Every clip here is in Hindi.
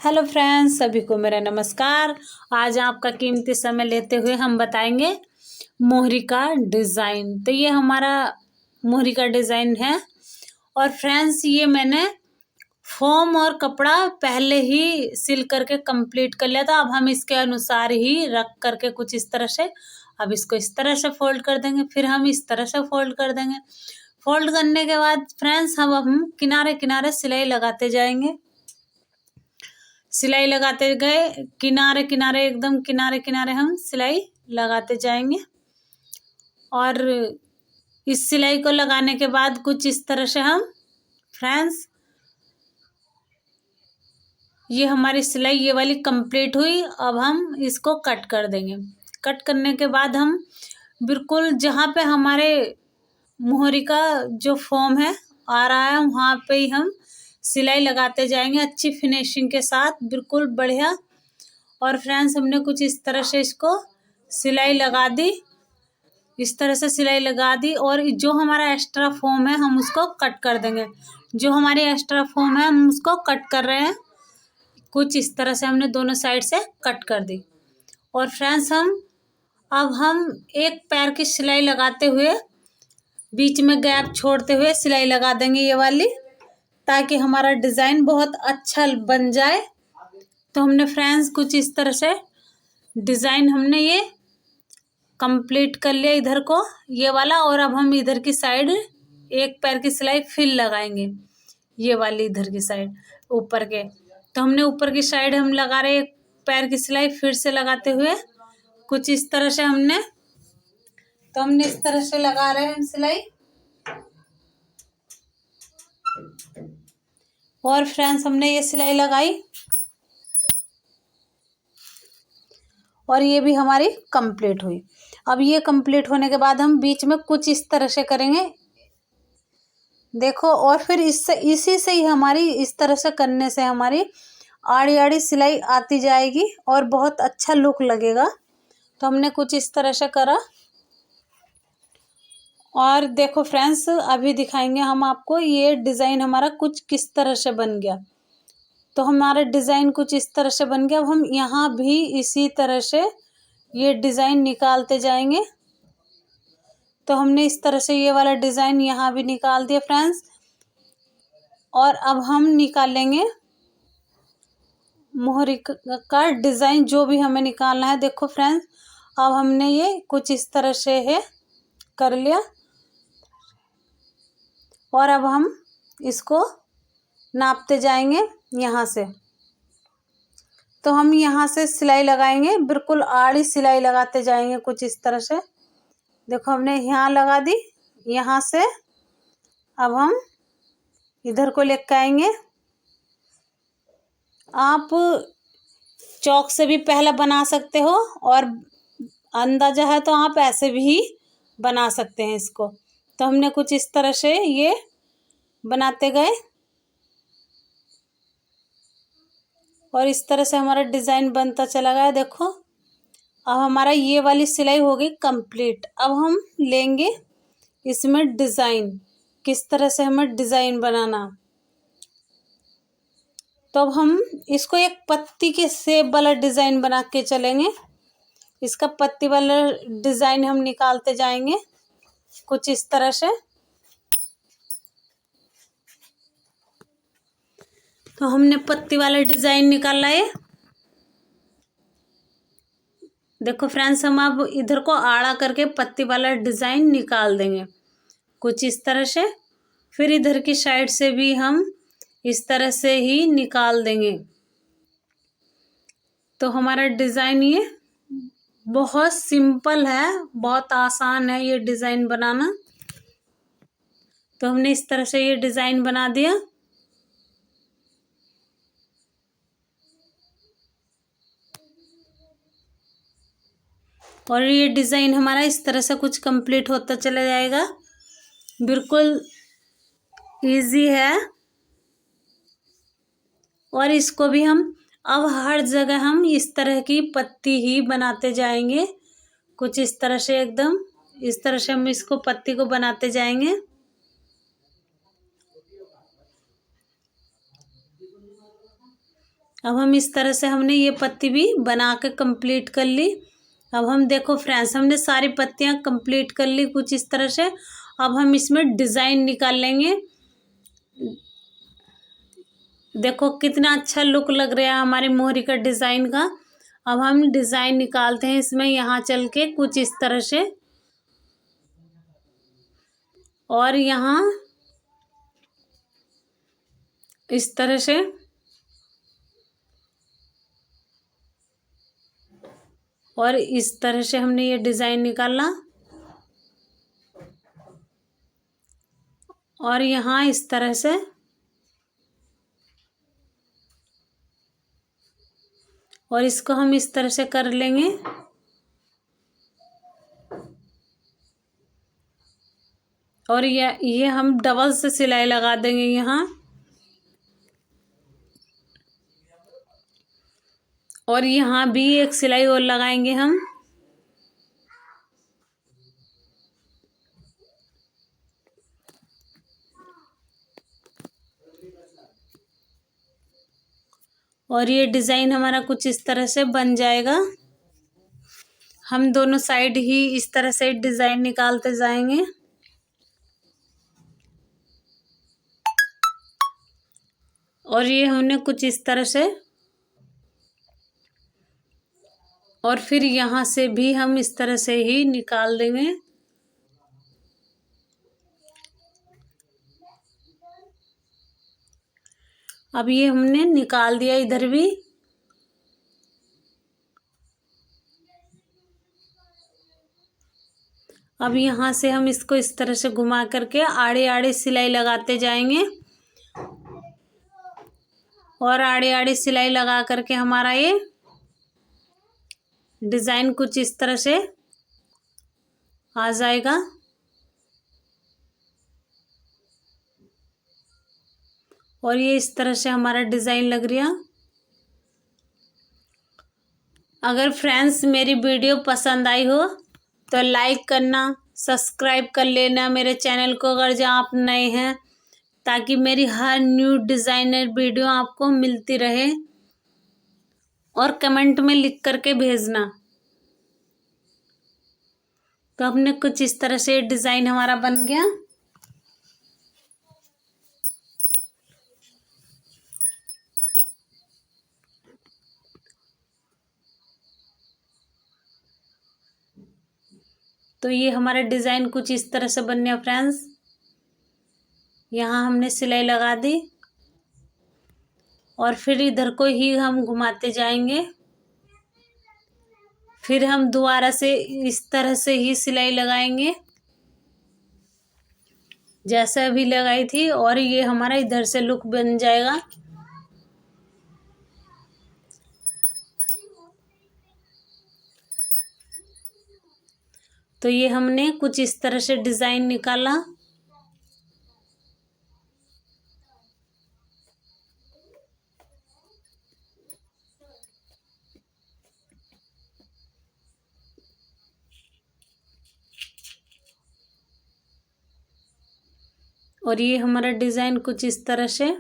हेलो फ्रेंड्स, सभी को मेरा नमस्कार। आज आपका कीमती समय लेते हुए हम बताएंगे मोहरी का डिज़ाइन। तो ये हमारा मोहरी का डिज़ाइन है। और फ्रेंड्स, ये मैंने फोम और कपड़ा पहले ही सिल करके कंप्लीट कर लिया था। अब हम इसके अनुसार ही रख करके कुछ इस तरह से, अब इसको इस तरह से फोल्ड कर देंगे, फिर हम इस तरह से फोल्ड कर देंगे। फोल्ड करने के बाद फ्रेंड्स, हम किनारे किनारे सिलाई लगाते जाएंगे। सिलाई लगाते गए, किनारे किनारे, एकदम किनारे किनारे हम सिलाई लगाते जाएंगे। और इस सिलाई को लगाने के बाद कुछ इस तरह से हम फ्रेंड्स, ये हमारी सिलाई ये वाली कंप्लीट हुई। अब हम इसको कट कर देंगे। कट करने के बाद हम बिल्कुल जहाँ पे हमारे मोहरी का जो फॉर्म है आ रहा है, वहाँ पे ही हम सिलाई लगाते जाएंगे अच्छी फिनिशिंग के साथ, बिल्कुल बढ़िया। और फ्रेंड्स, हमने कुछ इस तरह से इसको सिलाई लगा दी, इस तरह से सिलाई लगा दी। और जो हमारा एक्स्ट्रा फॉर्म है हम उसको कट कर देंगे। जो हमारी एक्स्ट्रा फॉर्म है हम उसको कट कर रहे हैं। कुछ इस तरह से हमने दोनों साइड से कट कर दी। और फ्रेंड्स, अब हम एक पैर की सिलाई लगाते हुए, बीच में गैप छोड़ते हुए सिलाई लगा देंगे ये वाली, ताकि हमारा डिज़ाइन बहुत अच्छा बन जाए। तो हमने फ्रेंड्स कुछ इस तरह से डिज़ाइन हमने ये कंप्लीट कर लिया इधर को, ये वाला। और अब हम इधर की साइड एक पैर की सिलाई फिर लगाएंगे, ये वाली इधर की साइड ऊपर के। तो हमने ऊपर की साइड हम लगा रहे एक पैर की सिलाई फिर से लगाते हुए कुछ इस तरह से हमने, तो हमने इस तरह से लगा रहे हैं हम सिलाई। और फ्रेंड्स, हमने ये सिलाई लगाई और ये भी हमारी कंप्लीट हुई। अब ये कंप्लीट होने के बाद हम बीच में कुछ इस तरह से करेंगे, देखो। और फिर इससे इसी से ही हमारी इस तरह से करने से हमारी आड़ी आड़ी सिलाई आती जाएगी और बहुत अच्छा लुक लगेगा। तो हमने कुछ इस तरह से करा। और देखो फ्रेंड्स, अभी दिखाएंगे हम आपको ये डिज़ाइन हमारा कुछ किस तरह से बन गया। तो हमारा डिज़ाइन कुछ इस तरह से बन गया। अब हम यहाँ भी इसी तरह से ये डिज़ाइन निकालते जाएंगे। तो हमने इस तरह से ये वाला डिज़ाइन यहाँ भी निकाल दिया फ्रेंड्स। और अब हम निकालेंगे मोहरी का डिज़ाइन, जो भी हमें निकालना है। देखो फ्रेंड्स, अब हमने ये कुछ इस तरह से है कर लिया। और अब हम इसको नापते जाएंगे यहाँ से। तो हम यहाँ से सिलाई लगाएंगे, बिल्कुल आड़ी सिलाई लगाते जाएंगे कुछ इस तरह से। देखो, हमने यहाँ लगा दी, यहाँ से अब हम इधर को लेकर आएंगे। आप चौक से भी पहले बना सकते हो, और अंदाजा है तो आप ऐसे भी बना सकते हैं इसको। तो हमने कुछ इस तरह से ये बनाते गए और इस तरह से हमारा डिज़ाइन बनता चला गया। देखो, अब हमारा ये वाली सिलाई हो गई कंप्लीट। अब हम लेंगे इसमें डिज़ाइन, किस तरह से हमें डिज़ाइन बनाना। तो अब हम इसको एक पत्ती के शेप वाला डिज़ाइन बना के चलेंगे। इसका पत्ती वाला डिज़ाइन हम निकालते जाएंगे कुछ इस तरह से। तो हमने पत्ती वाला डिज़ाइन निकाला है। देखो फ्रेंड्स, हम अब इधर को आड़ा करके पत्ती वाला डिज़ाइन निकाल देंगे कुछ इस तरह से। फिर इधर की साइड से भी हम इस तरह से ही निकाल देंगे। तो हमारा डिज़ाइन ये बहुत सिंपल है, बहुत आसान है ये डिज़ाइन बनाना। तो हमने इस तरह से ये डिज़ाइन बना दिया। और ये डिज़ाइन हमारा इस तरह से कुछ कंप्लीट होता चला जाएगा। बिल्कुल इजी है। और इसको भी हम अब हर जगह हम इस तरह की पत्ती ही बनाते जाएंगे कुछ इस तरह से, एकदम इस तरह से हम इसको पत्ती को बनाते जाएंगे। अब हम इस तरह से हमने ये पत्ती भी बना के कंप्लीट कर ली। अब हम देखो फ्रेंड्स, हमने सारी पत्तियां कंप्लीट कर ली कुछ इस तरह से। अब हम इसमें डिज़ाइन निकाल लेंगे। देखो कितना अच्छा लुक लग रहा है हमारी मोहरी का डिज़ाइन का। अब हम डिज़ाइन निकालते हैं इसमें, यहाँ चल के कुछ इस तरह से, और यहाँ इस तरह से, और इस तरह से हमने ये डिज़ाइन निकाला। और यहाँ इस तरह से, और इसको हम इस तरह से कर लेंगे। और ये हम डबल से सिलाई लगा देंगे यहाँ। और यहाँ भी एक सिलाई और लगाएंगे हम। और ये डिज़ाइन हमारा कुछ इस तरह से बन जाएगा। हम दोनों साइड ही इस तरह से डिज़ाइन निकालते जाएंगे। और ये हमने कुछ इस तरह से, और फिर यहाँ से भी हम इस तरह से ही निकाल देंगे। अब ये हमने निकाल दिया इधर भी। अब यहाँ से हम इसको इस तरह से घुमा करके आड़े आड़े सिलाई लगाते जाएंगे। और आड़े आड़े सिलाई लगा करके हमारा ये डिज़ाइन कुछ इस तरह से आ जाएगा। और ये इस तरह से हमारा डिज़ाइन लग रहा। अगर फ्रेंड्स मेरी वीडियो पसंद आई हो तो लाइक करना, सब्सक्राइब कर लेना मेरे चैनल को अगर जहाँ आप नए हैं, ताकि मेरी हर न्यू डिज़ाइनर वीडियो आपको मिलती रहे। और कमेंट में लिख करके भेजना। तो हमने कुछ इस तरह से डिज़ाइन हमारा बन गया। तो ये हमारा डिज़ाइन कुछ इस तरह से बन गया फ्रेंड्स। यहाँ हमने सिलाई लगा दी और फिर इधर को ही हम घुमाते जाएंगे। फिर हम दोबारा से इस तरह से ही सिलाई लगाएंगे जैसा अभी लगाई थी, और ये हमारा इधर से लुक बन जाएगा। तो ये हमने कुछ इस तरह से डिज़ाइन निकाला। और ये हमारा डिज़ाइन कुछ इस तरह से।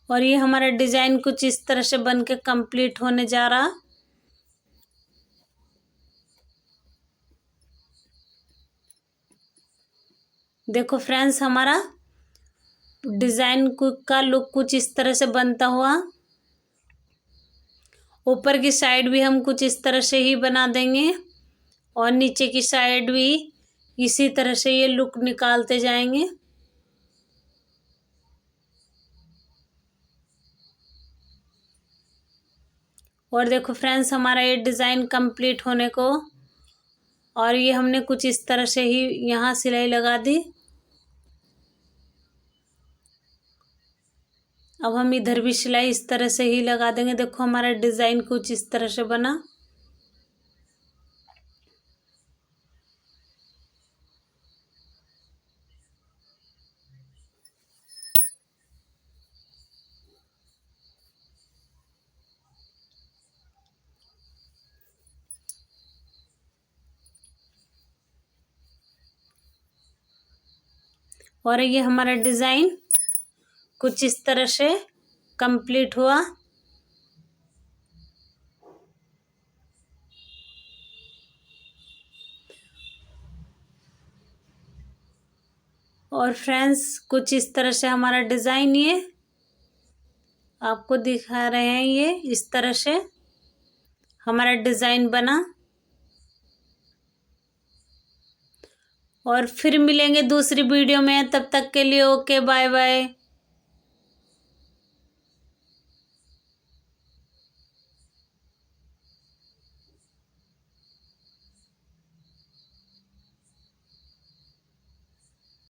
और ये हमारा डिज़ाइन कुछ इस तरह से बन के कंप्लीट होने जा रहा। देखो फ्रेंड्स, हमारा डिज़ाइन का लुक कुछ इस तरह से बनता हुआ। ऊपर की साइड भी हम कुछ इस तरह से ही बना देंगे, और नीचे की साइड भी इसी तरह से ये लुक निकालते जाएंगे। और देखो फ्रेंड्स, हमारा ये डिज़ाइन कंप्लीट होने को, और ये हमने कुछ इस तरह से ही यहाँ सिलाई लगा दी। अब हम इधर भी सिलाई इस तरह से ही लगा देंगे। देखो हमारा डिज़ाइन कुछ इस तरह से बना। और ये हमारा डिज़ाइन कुछ इस तरह से कंप्लीट हुआ। और फ्रेंड्स कुछ इस तरह से हमारा डिज़ाइन ये आपको दिखा रहे हैं। ये इस तरह से हमारा डिज़ाइन बना। और फिर मिलेंगे दूसरी वीडियो में, तब तक के लिए ओके बाय बाय।